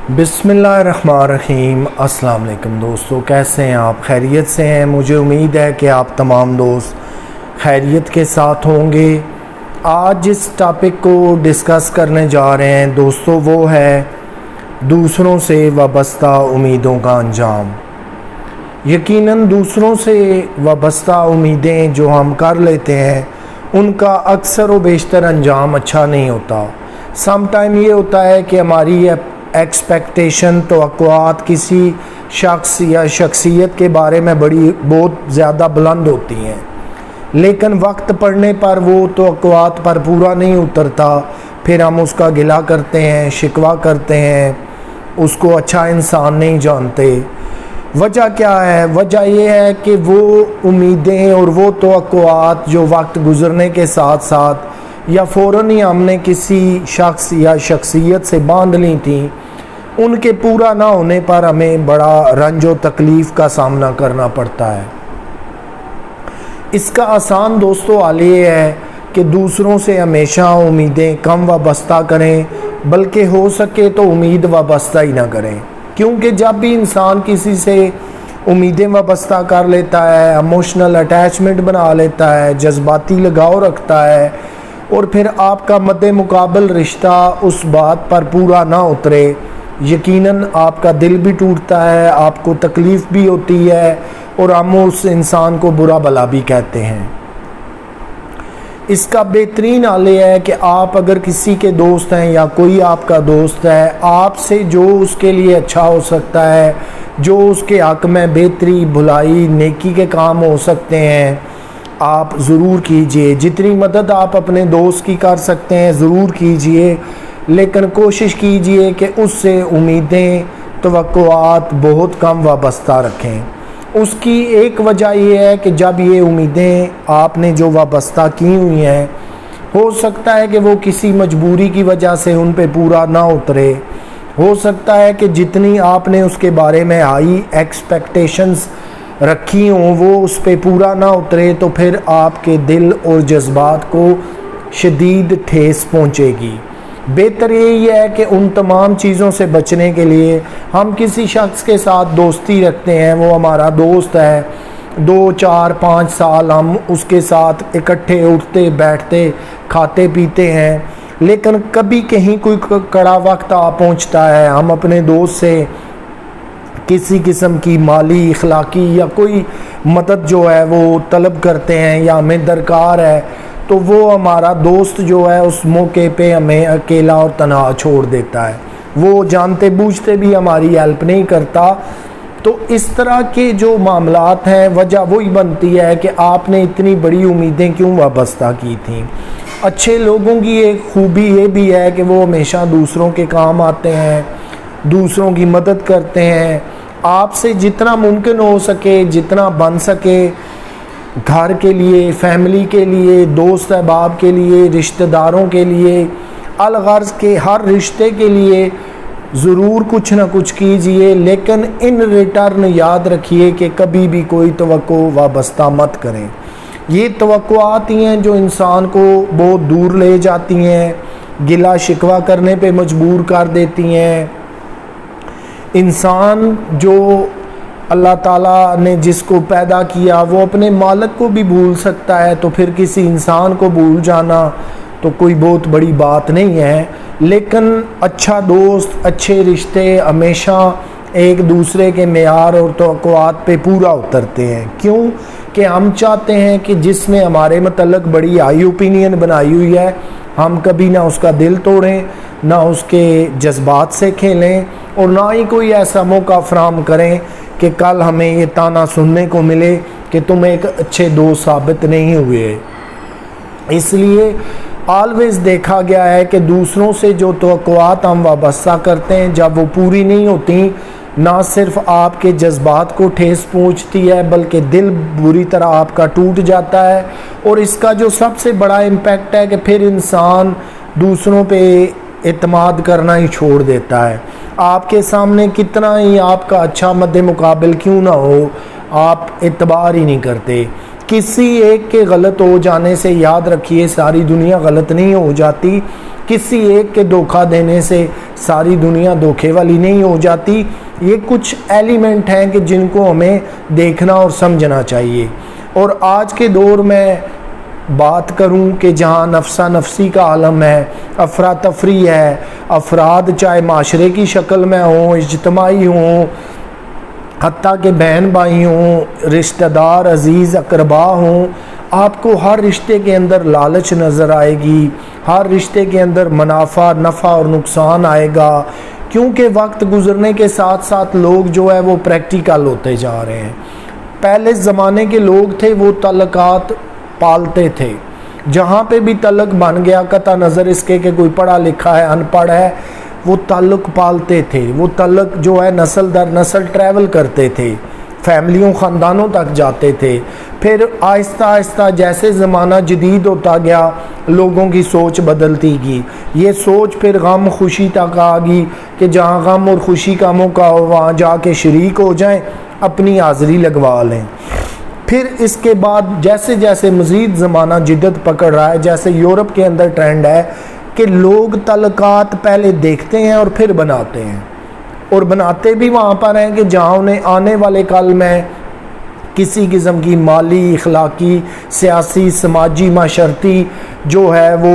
बिस्मिल्लाहिर्रहमानिर्रहीम। अस्सलाम वालेकुम दोस्तों, कैसे हैं आप? खैरियत से हैं? मुझे उम्मीद है कि आप तमाम दोस्त खैरियत के साथ होंगे। आज जिस टॉपिक को डिस्कस करने जा रहे हैं दोस्तों, वो है दूसरों से वाबस्ता उम्मीदों का अंजाम। यकीनन दूसरों से वाबस्ता उम्मीदें जो हम कर लेते हैं उनका अक्सर व बेशतर अंजाम अच्छा नहीं होता। सम टाइम ये होता है कि हमारी एक्सपेक्टेशन तवक्कुआत किसी शख्स या शख्सियत के बारे में बहुत ज़्यादा बुलंद होती हैं, लेकिन वक्त पड़ने पर वो तवक्कुआत पर पूरा नहीं उतरता। फिर हम उसका गिला करते हैं, शिकवा करते हैं, उसको अच्छा इंसान नहीं जानते। वजह क्या है? वजह ये है कि वो उम्मीदें और वो तवक्कुआत जो वक्त गुज़रने के साथ साथ या फ़ौरन ही हमने किसी शख्स या शख्सियत से बांध ली थी, उनके पूरा ना होने पर हमें बड़ा रंज व तकलीफ़ का सामना करना पड़ता है। इसका आसान दोस्तों हल ये है कि दूसरों से हमेशा उम्मीदें कम वाबस्ता करें, बल्कि हो सके तो उम्मीद वाबस्ता ही ना करें। क्योंकि जब भी इंसान किसी से उम्मीदें वाबस्ता कर लेता है, इमोशनल अटैचमेंट बना लेता है, जज्बाती लगाव रखता है, और फिर आपका मद्दे मुकाबल रिश्ता उस बात पर पूरा ना उतरे, यकीनन आपका दिल भी टूटता है, आपको तकलीफ़ भी होती है, और हम उस इंसान को बुरा भला भी कहते हैं। इसका बेहतरीन हल यह है कि आप अगर किसी के दोस्त हैं या कोई आपका दोस्त है, आपसे जो उसके लिए अच्छा हो सकता है, जो उसके हक़ में बेहतरी, भलाई, नेकी के काम हो सकते हैं, आप ज़रूर कीजिए। जितनी मदद आप अपने दोस्त की कर सकते हैं ज़रूर कीजिए, लेकिन कोशिश कीजिए कि उससे उम्मीदें, तवक्कुआत बहुत कम वाबस्ता रखें। उसकी एक वजह यह है कि जब ये उम्मीदें आपने जो वाबस्ता की हुई हैं, हो सकता है कि वो किसी मजबूरी की वजह से उन पे पूरा ना उतरे। हो सकता है कि जितनी आपने उसके बारे में हाई एक्सपेक्टेशंस रखी हों वो उस पे पूरा ना उतरे, तो फिर आपके दिल और जज्बात को शदीद ठेस पहुँचेगी। बेहतर यही है कि उन तमाम चीज़ों से बचने के लिए हम किसी शख्स के साथ दोस्ती रखते हैं, वो हमारा दोस्त है, 2, 4, 5 साल हम उसके साथ इकट्ठे उठते बैठते खाते पीते हैं, लेकिन कभी कहीं कोई कड़ा वक्त आ पहुंचता है, हम अपने दोस्त से किसी किस्म की माली, इखलाकी या कोई मदद जो है वो तलब करते हैं या हमें दरकार है, तो वो हमारा दोस्त जो है उस मौके पे हमें अकेला और तन्हा छोड़ देता है। वो जानते बूझते भी हमारी हेल्प नहीं करता। तो इस तरह के जो मामलात हैं, वजह वही बनती है कि आपने इतनी बड़ी उम्मीदें क्यों वाबस्ता की थी। अच्छे लोगों की एक खूबी ये भी है कि वो हमेशा दूसरों के काम आते हैं, दूसरों की मदद करते हैं। आपसे जितना मुमकिन हो सके, जितना बन सके, घर के लिए, फैमिली के लिए, दोस्त अहबाब के लिए, रिश्तेदारों के लिए, अलगर्ज के हर रिश्ते के लिए ज़रूर कुछ ना कुछ कीजिए, लेकिन इन रिटर्न याद रखिए कि कभी भी कोई तवक्को वाबस्ता मत करें। ये तवक्कुआत ही हैं जो इंसान को बहुत दूर ले जाती हैं, गिला शिकवा करने पे मजबूर कर देती हैं। इंसान जो अल्लाह ताला ने जिसको पैदा किया वो अपने मालिक को भी भूल सकता है, तो फिर किसी इंसान को भूल जाना तो कोई बहुत बड़ी बात नहीं है। लेकिन अच्छा दोस्त, अच्छे रिश्ते हमेशा एक दूसरे के मेयार और तवक्कुआत पे पूरा उतरते हैं। क्यों कि हम चाहते हैं कि जिसने हमारे मतलब बड़ी हाई ओपिनियन बनाई हुई है, हम कभी ना उसका दिल तोड़ें, ना उसके जज्बात से खेलें, और ना ही कोई ऐसा मौका फराहम करें कि कल हमें ये ताना सुनने को मिले कि तुम एक अच्छे दोस्त साबित नहीं हुए। इसलिए ऑलवेज़ देखा गया है कि दूसरों से जो तवक्कुआत हम वाबस्ता करते हैं, जब वो पूरी नहीं होती, ना सिर्फ आपके जज्बात को ठेस पहुंचती है, बल्कि दिल बुरी तरह आपका टूट जाता है। और इसका जो सबसे बड़ा इम्पैक्ट है कि फिर इंसान दूसरों पे एतमाद करना ही छोड़ देता है। आपके सामने कितना ही आपका अच्छा मद्दे मुकाबिल क्यों ना हो, आप एतबार ही नहीं करते। किसी एक के गलत हो जाने से याद रखिए सारी दुनिया गलत नहीं हो जाती। کسی ایک کے دھوکہ دینے سے ساری دنیا دھوکے والی نہیں ہو جاتی۔ یہ کچھ ایلیمنٹ ہیں کہ جن کو ہمیں دیکھنا اور سمجھنا چاہیے۔ اور آج کے دور میں بات کروں کہ جہاں نفسا نفسی کا عالم ہے، افراتفری ہے، افراد چاہے معاشرے کی شکل میں ہوں، اجتماعی ہوں، حتیٰ کہ بہن بھائی ہوں، رشتہ دار عزیز اقربا ہوں، آپ کو ہر رشتے کے اندر لالچ نظر آئے گی، ہر رشتے کے اندر نفع اور نقصان آئے گا، کیونکہ وقت گزرنے کے ساتھ ساتھ لوگ جو ہے وہ پریکٹیکل ہوتے جا رہے ہیں۔ پہلے زمانے کے لوگ تھے وہ تعلقات پالتے تھے، جہاں پہ بھی تعلق بن گیا قطع نظر اس کے کہ کوئی پڑھا لکھا ہے ان پڑھ ہے، وہ تعلق پالتے تھے، وہ تعلق جو ہے نسل در نسل ٹریول کرتے تھے، فیملیوں خاندانوں تک جاتے تھے۔ پھر آہستہ آہستہ جیسے زمانہ جدید ہوتا گیا لوگوں کی سوچ بدلتی گئی، یہ سوچ پھر غم خوشی تک آ گئی کہ جہاں غم اور خوشی کا موقع ہو وہاں جا کے شریک ہو جائیں، اپنی حاضری لگوا لیں۔ پھر اس کے بعد جیسے جیسے مزید زمانہ جدت پکڑ رہا ہے، جیسے یورپ کے اندر ٹرینڈ ہے کہ لوگ تعلقات پہلے دیکھتے ہیں اور پھر بناتے ہیں، اور بناتے بھی وہاں پر ہیں کہ جہاں انہیں آنے والے کل میں کسی قسم کی مالی، اخلاقی، سیاسی، سماجی، معاشرتی جو ہے وہ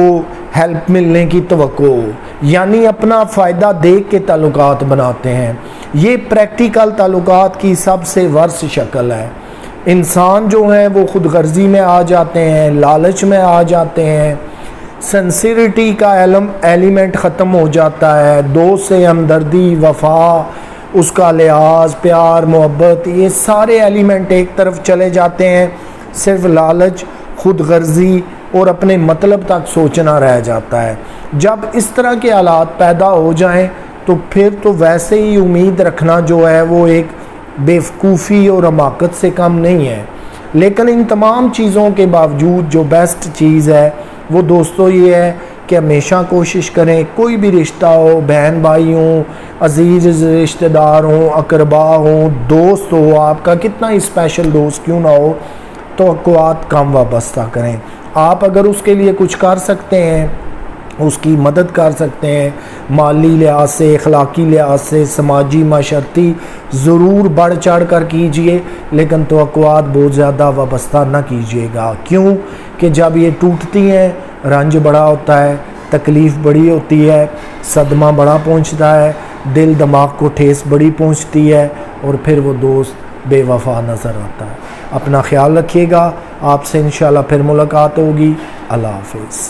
ہیلپ ملنے کی توقع ہو، یعنی اپنا فائدہ دیکھ کے تعلقات بناتے ہیں۔ یہ پریکٹیکل تعلقات کی سب سے ورس شکل ہے۔ انسان جو ہیں وہ خود غرضی میں آ جاتے ہیں، لالچ میں آ جاتے ہیں، سنسیریٹی کا ایلیمنٹ ختم ہو جاتا ہے، دوست سے ہمدردی، وفا، اس کا لحاظ، پیار، محبت، یہ سارے ایلیمنٹ ایک طرف چلے جاتے ہیں، صرف لالچ، خود غرضی اور اپنے مطلب تک سوچنا رہ جاتا ہے۔ جب اس طرح کے حالات پیدا ہو جائیں تو پھر تو ویسے ہی امید رکھنا جو ہے وہ ایک بیوقوفی اور حماقت سے کم نہیں ہے۔ لیکن ان تمام چیزوں کے باوجود جو بیسٹ چیز ہے وہ دوستو یہ ہے کہ ہمیشہ کوشش کریں، کوئی بھی رشتہ ہو، بہن بھائی ہوں، عزیز رشتہ دار ہوں، اقربا ہوں، دوست ہو، آپ کا کتنا ہی اسپیشل دوست کیوں نہ ہو، توقعات کم وابستہ کریں۔ آپ اگر اس کے لیے کچھ کر سکتے ہیں، اس کی مدد کر سکتے ہیں، مالی لحاظ سے، اخلاقی لحاظ سے، سماجی، معاشرتی، ضرور بڑھ چڑھ کر کیجئے، لیکن توقعات بہت زیادہ وابستہ نہ کیجئے گا۔ کیوں کہ جب یہ ٹوٹتی ہیں رنج بڑا ہوتا ہے، تکلیف بڑی ہوتی ہے، صدمہ بڑا پہنچتا ہے، دل دماغ کو ٹھیس بڑی پہنچتی ہے، اور پھر وہ دوست بے وفا نظر آتا ہے۔ اپنا خیال رکھیے گا، آپ سے انشاءاللہ پھر ملاقات ہوگی۔ اللہ حافظ۔